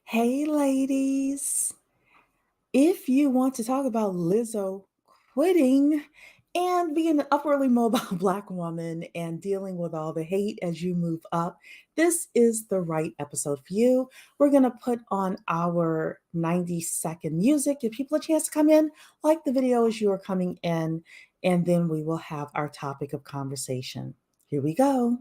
Hey, ladies. If you want to talk about Lizzo quitting and being an upwardly mobile Black woman and dealing with all the hate as you move up, this is the right episode for you. We're going to put on our 90-second music, give people a chance to come in, like the video as you are coming in, and then we will have our topic of conversation. Here we go.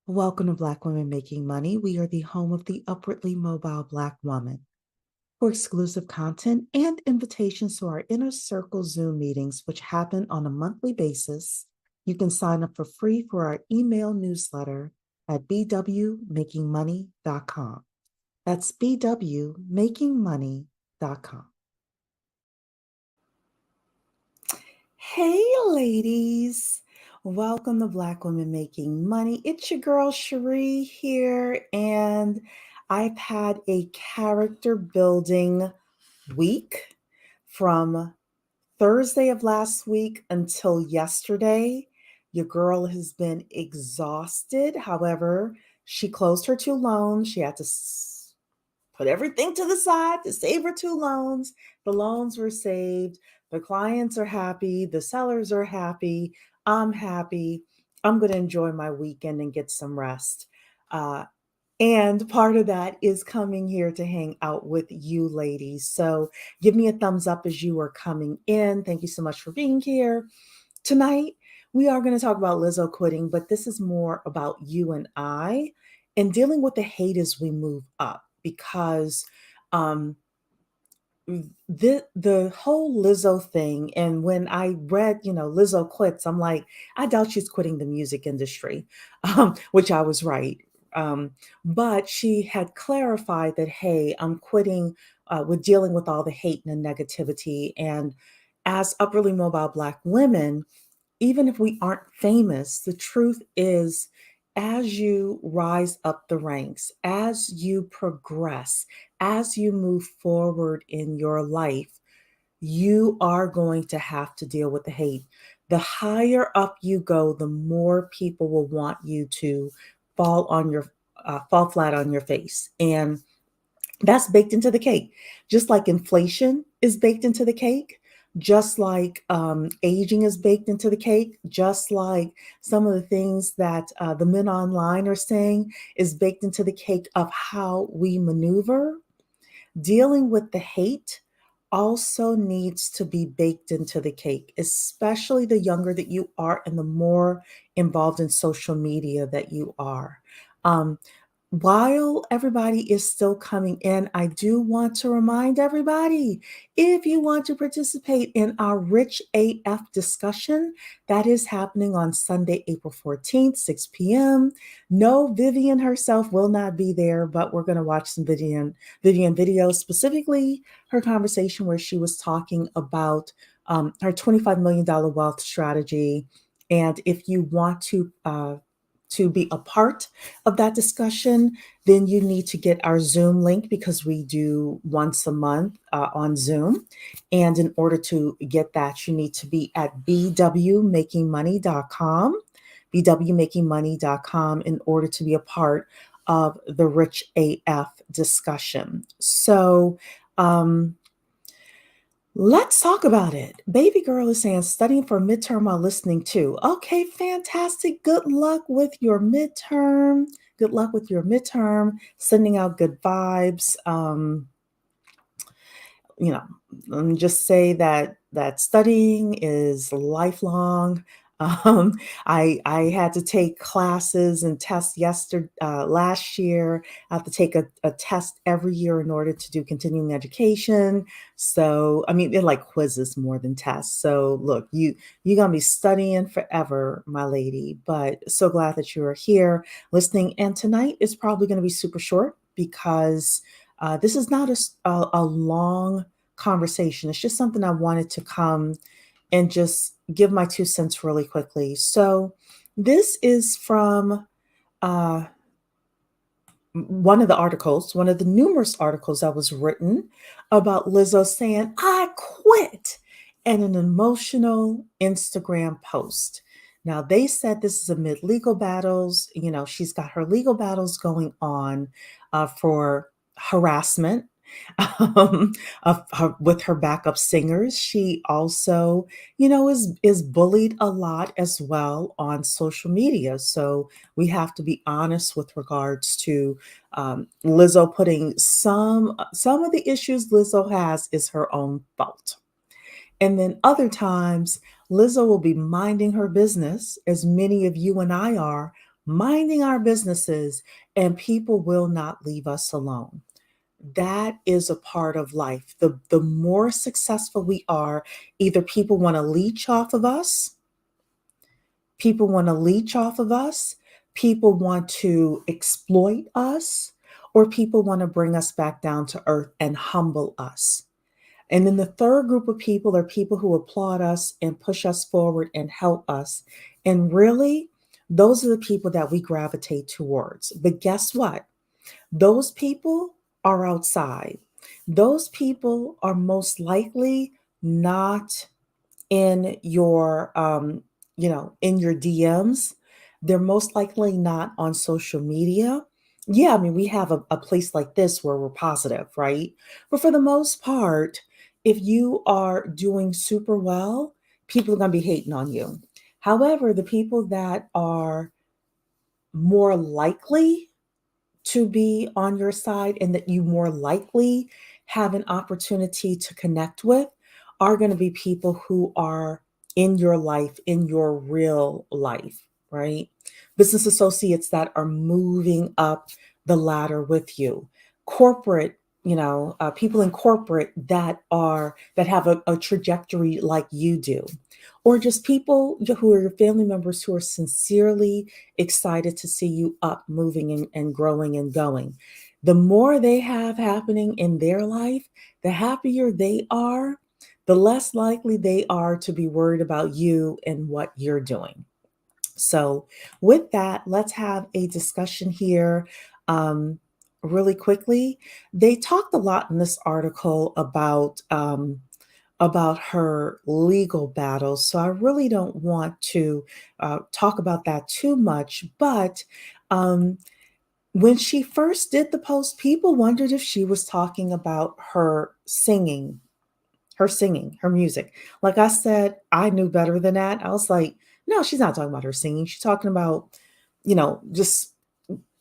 Welcome to Black Women Making Money. We are the home of the upwardly mobile Black woman. For exclusive content and invitations to our Inner Circle Zoom meetings, which happen on a monthly basis, you can sign up for free for our email newsletter at bwmakingmoney.com. That's bwmakingmoney.com. Hey, ladies. Welcome to Black Women Making Money. It's your girl, Cherie, here, and I've had a character building week from Thursday of last week until yesterday. Your girl has been exhausted. However, she closed her 2 loans. She had to put everything to the side to save her 2 loans. The loans were saved. The clients are happy. The sellers are happy. I'm happy. I'm going to enjoy my weekend and get some rest. And part of that is coming here to hang out with you ladies. So give me a thumbs up as you are coming in. Thank you so much for being here. Tonight, we are going to talk about Lizzo quitting, but this is more about you and I and dealing with the hate as we move up because the whole Lizzo thing, and when I read, Lizzo quits, I'm like, I doubt she's quitting the music industry, which I was right. But she had clarified that, hey, I'm quitting with dealing with all the hate and the negativity. And as upperly mobile Black women, even if we aren't famous, the truth is, as you rise up the ranks, as you progress, as you move forward in your life, you are going to have to deal with the hate. The higher up you go, the more people will want you to fall flat on your face, and that's baked into the cake. Just like inflation is baked into the cake, just like aging is baked into the cake, just like some of the things that the men online are saying is baked into the cake of how we maneuver. Dealing with the hate also needs to be baked into the cake, especially the younger that you are and the more involved in social media that you are. Um, While everybody is still coming in, I do want to remind everybody, if you want to participate in our Rich AF discussion, that is happening on Sunday, April 14th, 6 p.m. No, Vivian herself will not be there, but we're going to watch some Vivian videos, specifically her conversation where she was talking about her $25 million wealth strategy. And if you want to be a part of that discussion, then you need to get our Zoom link because we do once a month on Zoom. And in order to get that, you need to be at bwmakingmoney.com, bwmakingmoney.com, in order to be a part of the Rich AF discussion. So, let's talk about it. Baby girl is saying studying for midterm while listening to. Okay, fantastic. Good luck with your midterm. Good luck with your midterm. Sending out good vibes. You know, let me just say that studying is lifelong. Um, I had to take classes and tests last year. I have to take a test every year in order to do continuing education. So I mean, they're like quizzes more than tests. So look, you're gonna be studying forever, my lady. But so glad that you are here listening. And tonight is probably going to be super short because this is not a long conversation. It's just something I wanted to come and just give my 2 cents really quickly. So, this is from uh, one of the numerous articles that was written about Lizzo saying, I quit, and an emotional Instagram post. Now, they said this is amid legal battles. You know, she's got her legal battles going on for harassment um, with her backup singers. She also, is bullied a lot as well on social media. So we have to be honest with regards to Lizzo putting some of the issues Lizzo has is her own fault. And then other times, Lizzo will be minding her business, as many of you and I are minding our businesses, and people will not leave us alone. That is a part of life. The more successful we are, either people want to leech off of us, people want to leech off of us, people want to exploit us, or people want to bring us back down to earth and humble us. And then the third group of people are people who applaud us and push us forward and help us. And really, those are the people that we gravitate towards. But guess what? Those people are outside. Those people are most likely not in in your DMs. They're most likely not on social media. Yeah, I mean, we have a place like this where we're positive, right? But for the most part, if you are doing super well, people are going to be hating on you. However, the people that are more likely to be on your side and that you more likely have an opportunity to connect with are going to be people who are in your life, in your real life, right? Business associates that are moving up the ladder with you, corporate, people in corporate that have a trajectory like you do, or just people who are your family members who are sincerely excited to see you up, moving and growing and going. The more they have happening in their life, the happier they are, the less likely they are to be worried about you and what you're doing. So, with that, let's have a discussion here. Really quickly, they talked a lot in this article about her legal battles. So I really don't want to talk about that too much. But um, when she first did the post, people wondered if she was talking about her music. Like I said, I knew better than that. I was like, no, she's not talking about her singing. She's talking about, just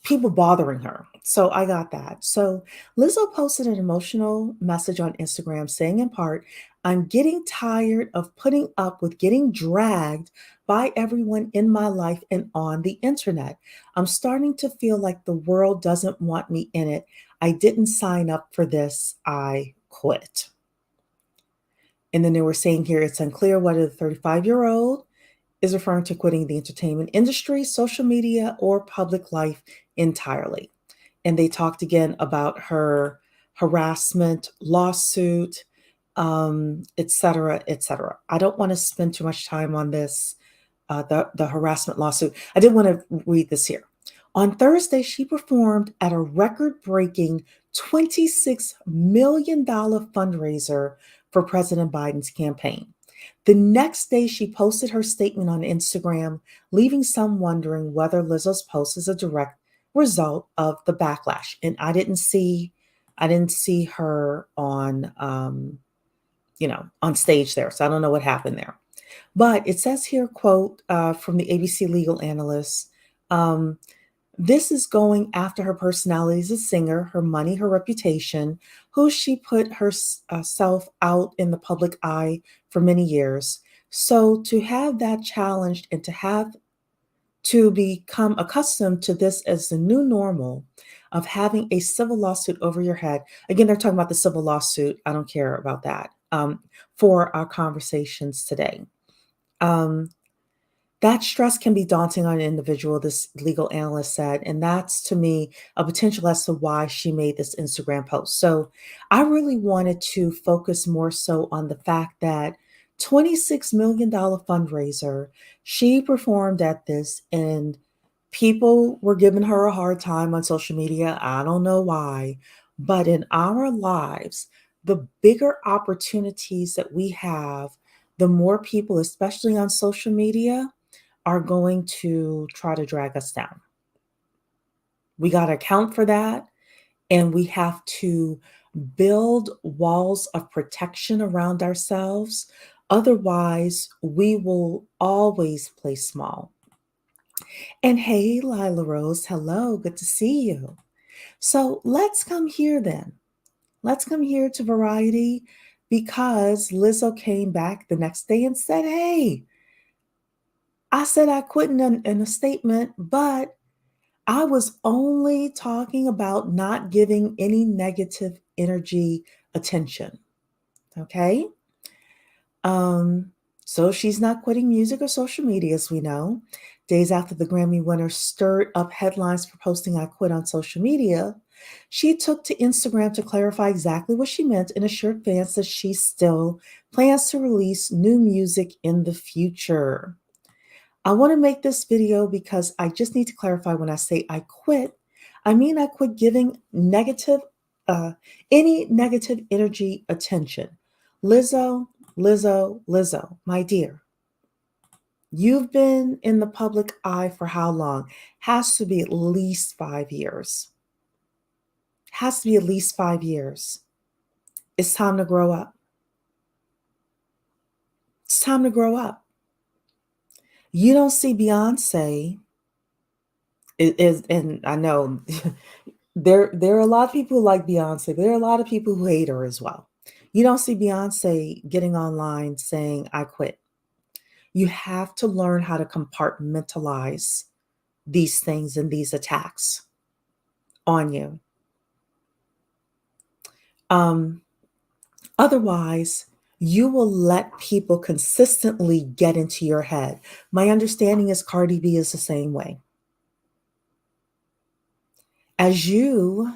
people bothering her. So I got that. So Lizzo posted an emotional message on Instagram saying, in part, I'm getting tired of putting up with getting dragged by everyone in my life and on the internet. I'm starting to feel like the world doesn't want me in it. I didn't sign up for this. I quit. And then they were saying here it's unclear whether the 35-year-old is referring to quitting the entertainment industry, social media, or public life entirely. And they talked again about her harassment lawsuit, et cetera, et cetera. I don't want to spend too much time on this, the harassment lawsuit. I did want to read this here. On Thursday, she performed at a record-breaking $26 million fundraiser for President Biden's campaign. The next day, she posted her statement on Instagram, leaving some wondering whether Lizzo's post is a direct result of the backlash. And I didn't see her on, on stage there, so I don't know what happened there. But it says here, quote from the ABC legal analyst. This is going after her personality as a singer, her money, her reputation, who she put herself out in the public eye for many years. So to have that challenged and to become accustomed to this as the new normal of having a civil lawsuit over your head. Again, they're talking about the civil lawsuit. I don't care about that for our conversations today. That stress can be daunting on an individual, this legal analyst said. And that's, to me, a potential as to why she made this Instagram post. So I really wanted to focus more so on the fact that $26 million fundraiser, she performed at this, and people were giving her a hard time on social media. I don't know why. But in our lives, the bigger opportunities that we have, the more people, especially on social media, are going to try to drag us down. We got to account for that. And we have to build walls of protection around ourselves. Otherwise, we will always play small. And hey, Lila Rose, hello, good to see you. So let's come here then. Let's come here to Variety because Lizzo came back the next day and said, hey, I said I quit in a statement, but I was only talking about not giving any negative energy attention. Okay. So she's not quitting music or social media, as we know. Days after the Grammy winner stirred up headlines for posting I quit on social media, she took to Instagram to clarify exactly what she meant and assured fans that she still plans to release new music in the future. I want to make this video because I just need to clarify when I say I quit, I mean I quit giving any negative energy attention. Lizzo, Lizzo, my dear, you've been in the public eye for how long? Has to be at least 5 years. Has to be at least 5 years. It's time to grow up. It's time to grow up. You don't see Beyonce and I know there are a lot of people who like Beyonce, but there are a lot of people who hate her as well. You don't see Beyonce getting online saying, I quit. You have to learn how to compartmentalize these things and these attacks on you. Otherwise, you will let people consistently get into your head. My understanding is Cardi B is the same way. As you,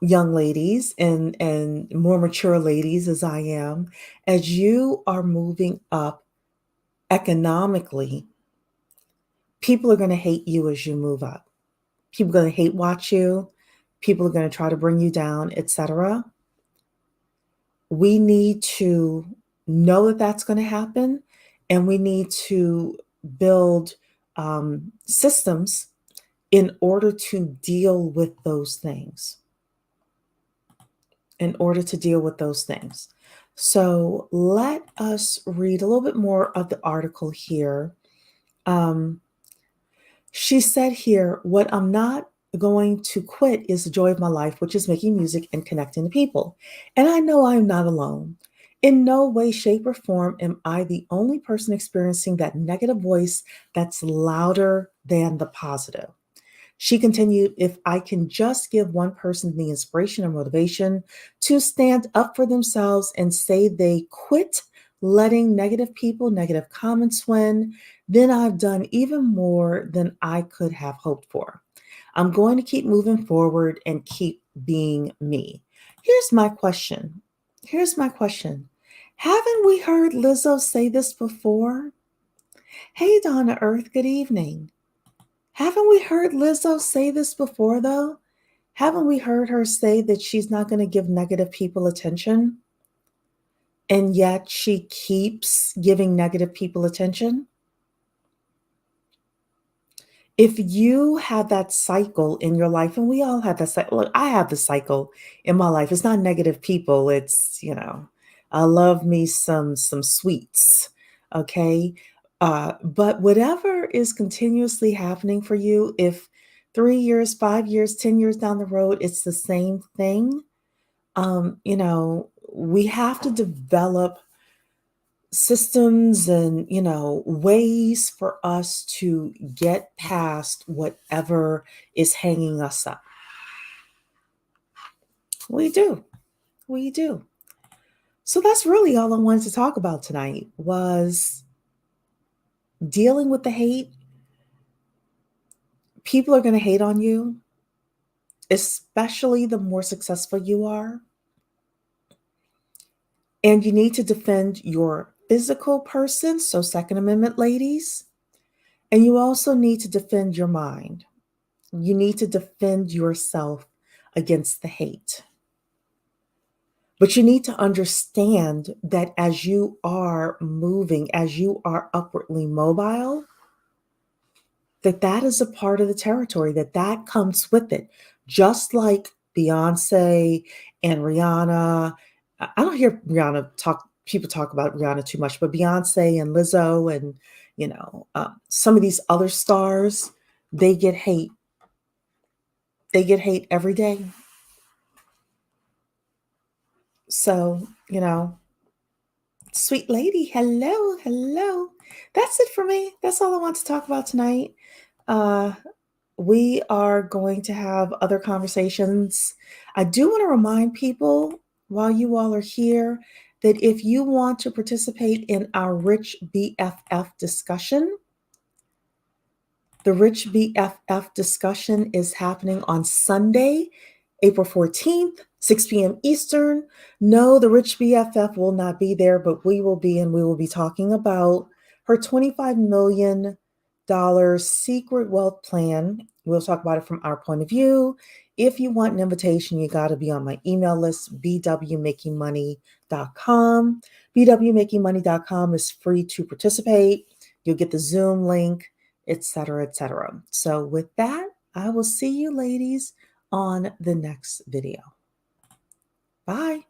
young ladies and more mature ladies as I am, as you are moving up economically, people are going to hate you as you move up. People are going to hate watch you. People are going to try to bring you down, etc. We need to know that that's going to happen, and we need to build systems in order to deal with those things. So let us read a little bit more of the article here. She said here, what I'm not going to quit is the joy of my life, which is making music and connecting to people. And I know I'm not alone. In no way, shape, or form am I the only person experiencing that negative voice that's louder than the positive. She continued, if I can just give one person the inspiration or motivation to stand up for themselves and say they quit letting negative people, negative comments win, then I've done even more than I could have hoped for. I'm going to keep moving forward and keep being me. Here's my question. Here's my question. Haven't we heard Lizzo say this before? Hey, Donna Earth, good evening. Haven't we heard Lizzo say this before, though? Haven't we heard her say that she's not going to give negative people attention? And yet she keeps giving negative people attention? If you have that cycle in your life, and we all have that cycle, look, I have the cycle in my life. It's not negative people. It's, I love me some sweets. Okay. But whatever is continuously happening for you, if 3 years, 5 years, 10 years down the road, it's the same thing. We have to develop systems and ways for us to get past whatever is hanging us up. We do. So that's really all I wanted to talk about tonight, was dealing with the hate. People are going to hate on you, especially the more successful you are, and you need to defend your physical person. So Second Amendment ladies. And you also need to defend your mind. You need to defend yourself against the hate. But you need to understand that as you are moving, as you are upwardly mobile, that is a part of the territory, that comes with it. Just like Beyonce and Rihanna. I don't hear people talk about Rihanna too much, but Beyonce and Lizzo and, some of these other stars, they get hate. They get hate every day. So, sweet lady, hello, hello. That's it for me. That's all I want to talk about tonight. Uh, we are going to have other conversations. I do want to remind people, while you all are here, that if you want to participate in our Rich BFF discussion, the Rich BFF discussion is happening on Sunday, April 14th, 6 p.m. Eastern. No, the Rich BFF will not be there, but we will be, and we will be talking about her $25 million secret wealth plan. We'll talk about it from our point of view. If you want an invitation, you got to be on my email list, bwmakingmoney.com. bwmakingmoney.com is free to participate. You'll get the Zoom link, etc., etc. So with that, I will see you ladies on the next video. Bye.